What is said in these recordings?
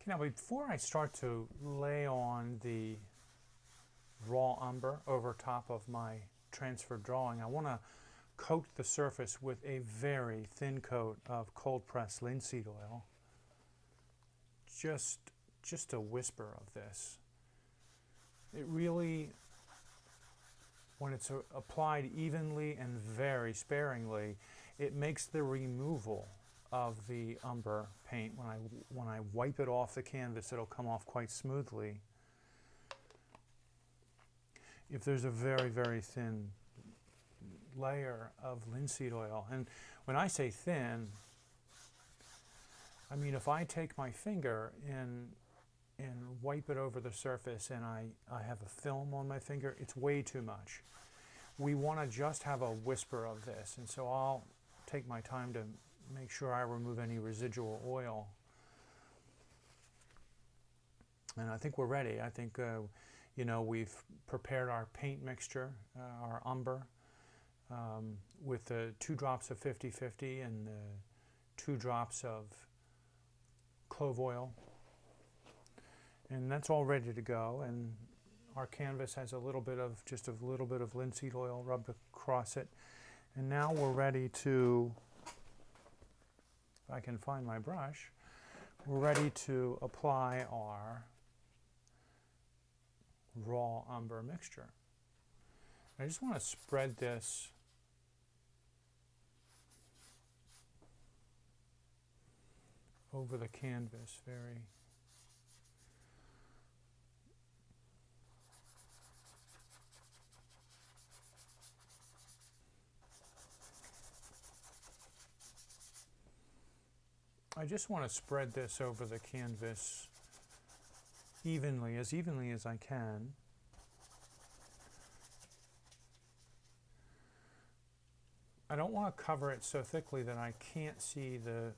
Now, before I start to lay on the raw umber over top of my transferred drawing, I want to coat the surface with a very thin coat of cold pressed linseed oil. Just a whisper of this. It really, when it's applied evenly and very sparingly, it makes the removal of the umber paint, when I wipe it off the canvas, it'll come off quite smoothly. If there's a very, very thin layer of linseed oil, and when I say thin, I mean if I take my finger and wipe it over the surface and I have a film on my finger, it's way too much. We want to just have a whisper of this, and so I'll take my time to make sure I remove any residual oil. And I think we're ready. I think we've prepared our paint mixture, our umber, with the 2 drops of 50/50 and the 2 drops of clove oil. And that's all ready to go. And our canvas has just a little bit of linseed oil rubbed across it. And now we're ready to, if I can find my brush, we're ready to apply our raw umber mixture. I just want to spread this over the canvas very. I just want to spread this over the canvas evenly as I can. I don't want to cover it so thickly that I can't see the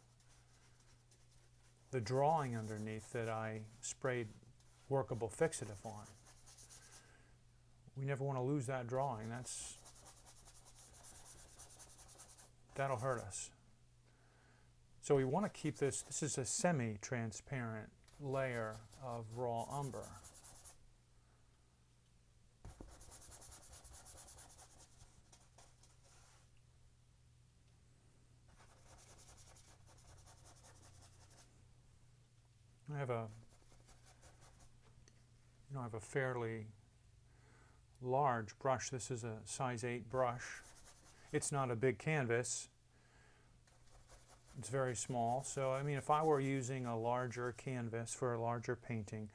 drawing underneath that I sprayed workable fixative on. We never want to lose that drawing. That'll hurt us. So we want to keep this is a semi-transparent layer of raw umber. I have a fairly large brush. This is a size 8 brush. It's not a big canvas. It's very small. So I mean, if I were using a larger canvas for a larger painting,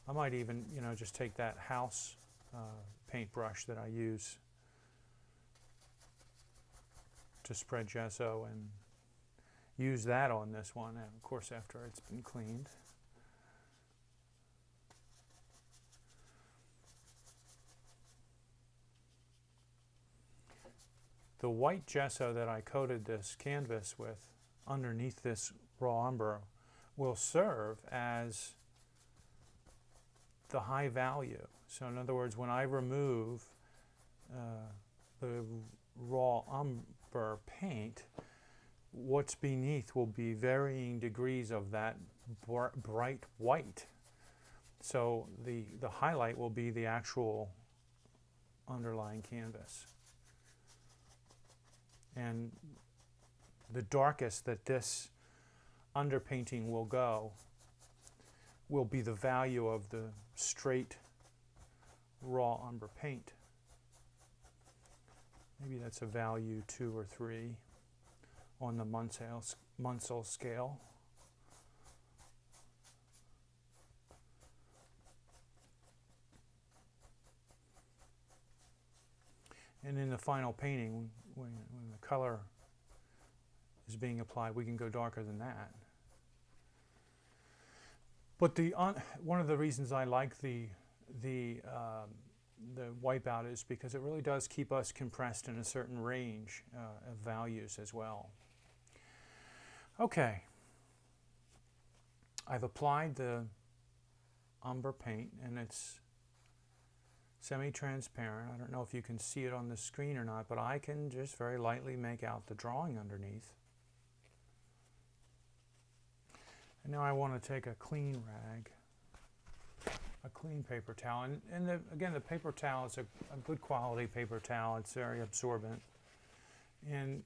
I might even just take that house paintbrush that I use to spread gesso and use that on this one, and of course after it's been cleaned. The white gesso that I coated this canvas with underneath this raw umber will serve as the high value. So in other words, when I remove the raw umber paint, what's beneath will be varying degrees of that bright white. So the highlight will be the actual underlying canvas. And the darkest that this underpainting will go will be the value of the straight raw umber paint. Maybe that's a value 2 or 3 on the Munsell scale. And in the final painting, when the color is being applied, we can go darker than that. But one of the reasons I like the wipeout is because it really does keep us compressed in a certain range of values as well. Okay, I've applied the umber paint and it's semi-transparent. I don't know if you can see it on the screen or not, but I can just very lightly make out the drawing underneath. Now I want to take a clean rag, a clean paper towel, and again, the paper towel is a good quality paper towel. It's very absorbent, and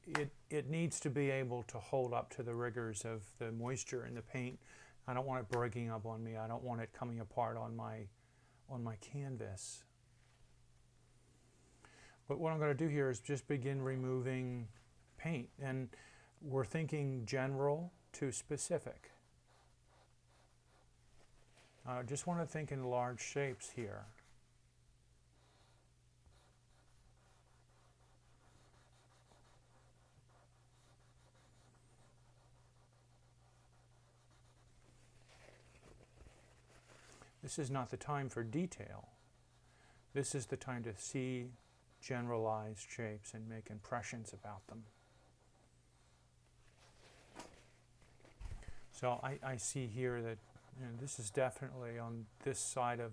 it needs to be able to hold up to the rigors of the moisture in the paint. I don't want it breaking up on me. I don't want it coming apart on my canvas. But what I'm going to do here is just begin removing paint, and we're thinking general to specific. I just want to think in large shapes here. This is not the time for detail. This is the time to see generalized shapes and make impressions about them. So I see here that this is definitely on this side of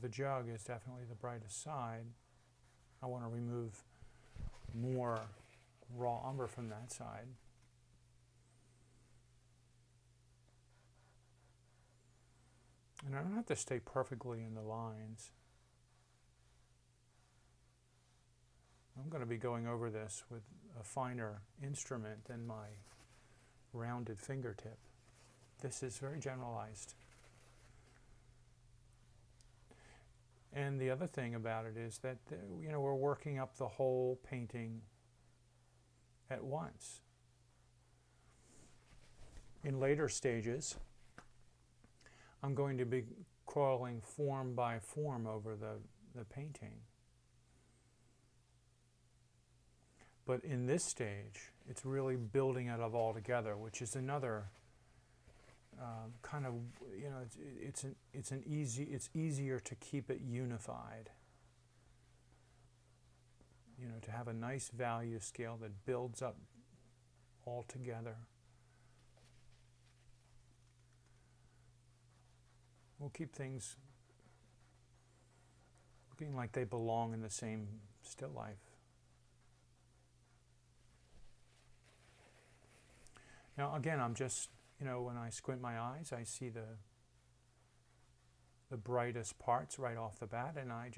the jug is definitely the brightest side. I want to remove more raw umber from that side. And I don't have to stay perfectly in the lines. I'm going to be going over this with a finer instrument than my rounded fingertip. This is very generalized. And the other thing about it is that we're working up the whole painting at once. In later stages, I'm going to be crawling form by form over the painting. But in this stage, it's really building it up all together, which is another kind of, it's easier to keep it unified. To have a nice value scale that builds up all together. We'll keep things looking like they belong in the same still life. Now again, I'm just, when I squint my eyes, I see the brightest parts right off the bat, and I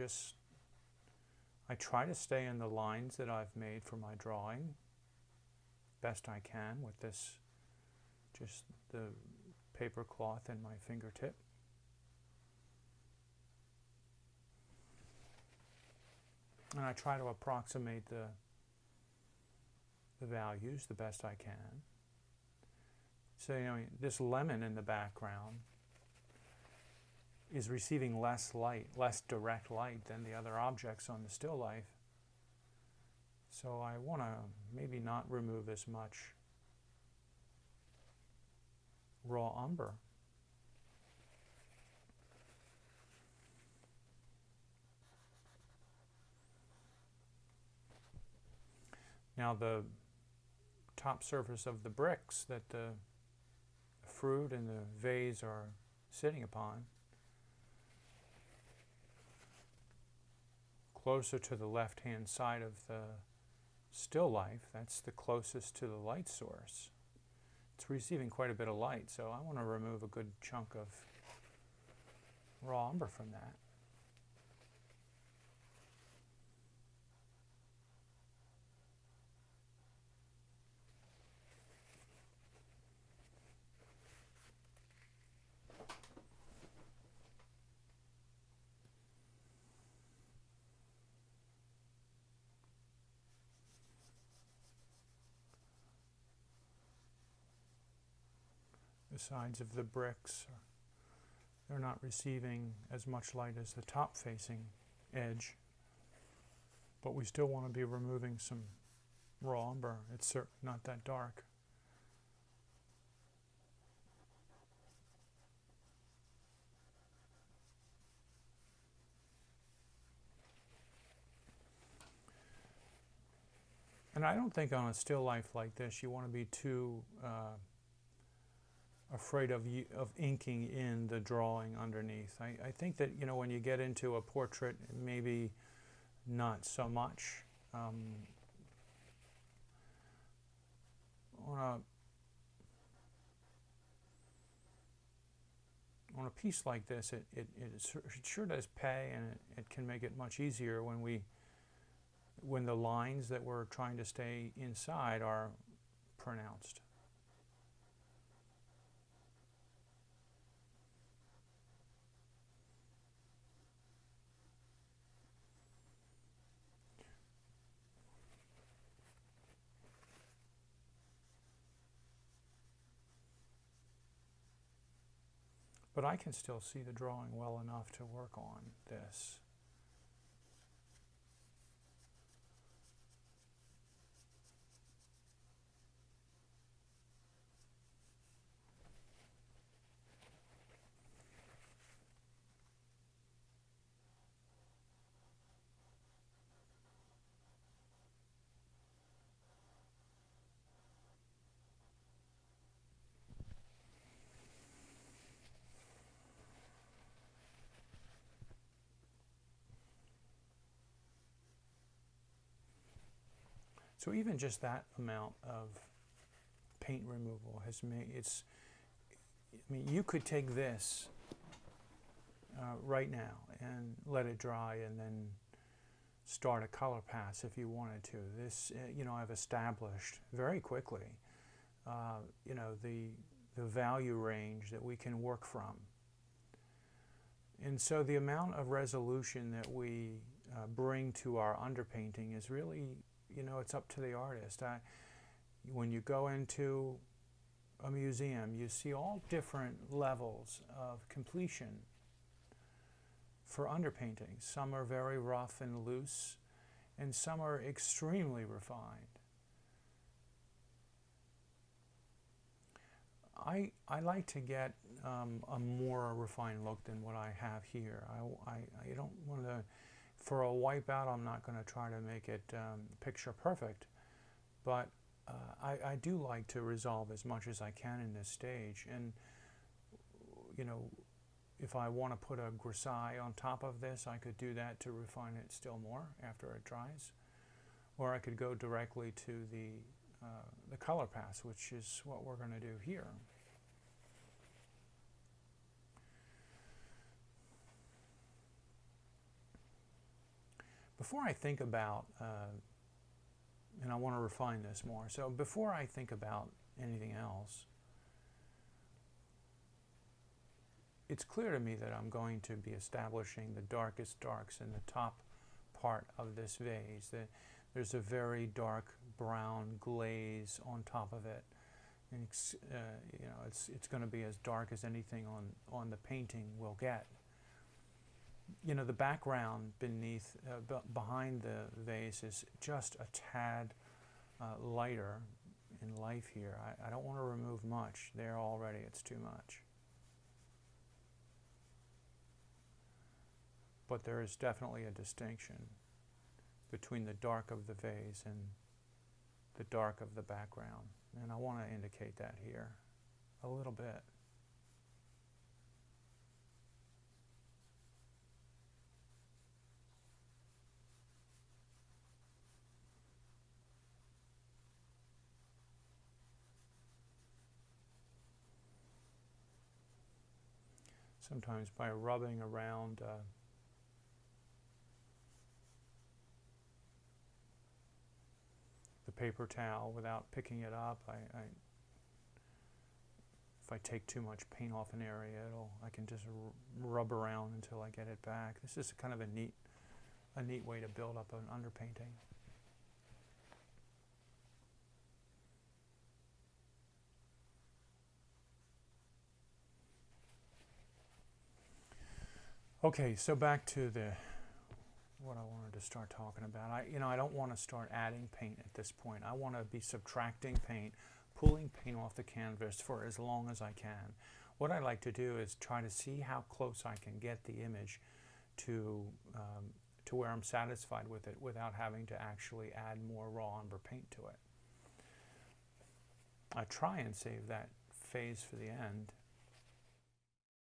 try to stay in the lines that I've made for my drawing best I can with this, just the paper cloth and my fingertip. And I try to approximate the values the best I can. So, this lemon in the background is receiving less light, less direct light than the other objects on the still life. So I want to maybe not remove as much raw umber. Now the top surface of the bricks that the fruit and the vase are sitting upon, closer to the left-hand side of the still life, that's the closest to the light source. It's receiving quite a bit of light, so I want to remove a good chunk of raw umber from that. The sides of the bricks, they're not receiving as much light as the top facing edge, but we still want to be removing some raw umber. It's not that dark. And I don't think on a still life like this you want to be too afraid of inking in the drawing underneath. I think that when you get into a portrait, maybe not so much. On a piece like this, it sure does pay, and it can make it much easier when the lines that we're trying to stay inside are pronounced. But I can still see the drawing well enough to work on this. So even just that amount of paint removal has made I mean, you could take this right now and let it dry and then start a color pass if you wanted to. This, I've established very quickly, the value range that we can work from. And so the amount of resolution that we bring to our underpainting is really, it's up to the artist. When you go into a museum, you see all different levels of completion for underpainting. Some are very rough and loose, and some are extremely refined. I like to get a more refined look than what I have here. I don't want to, for a wipeout, I'm not going to try to make it picture perfect, but I do like to resolve as much as I can in this stage. And, if I want to put a grisaille on top of this, I could do that to refine it still more after it dries. Or I could go directly to the color pass, which is what we're going to do here. Before I think about, and I want to refine this more, so before I think about anything else, it's clear to me that I'm going to be establishing the darkest darks in the top part of this vase. There's a very dark brown glaze on top of it, and it's going to be as dark as anything on the painting will get. The background behind the vase is just a tad lighter in life here. I don't want to remove much there already. It's too much. But there is definitely a distinction between the dark of the vase and the dark of the background. And I want to indicate that here a little bit. Sometimes by rubbing around the paper towel without picking it up, if I take too much paint off an area, I can just rub around until I get it back. This is kind of a neat way to build up an underpainting. Okay, so back to what I wanted to start talking about. I don't want to start adding paint at this point. I want to be subtracting paint, pulling paint off the canvas for as long as I can. What I like to do is try to see how close I can get the image to where I'm satisfied with it without having to actually add more raw umber paint to it. I try and save that phase for the end,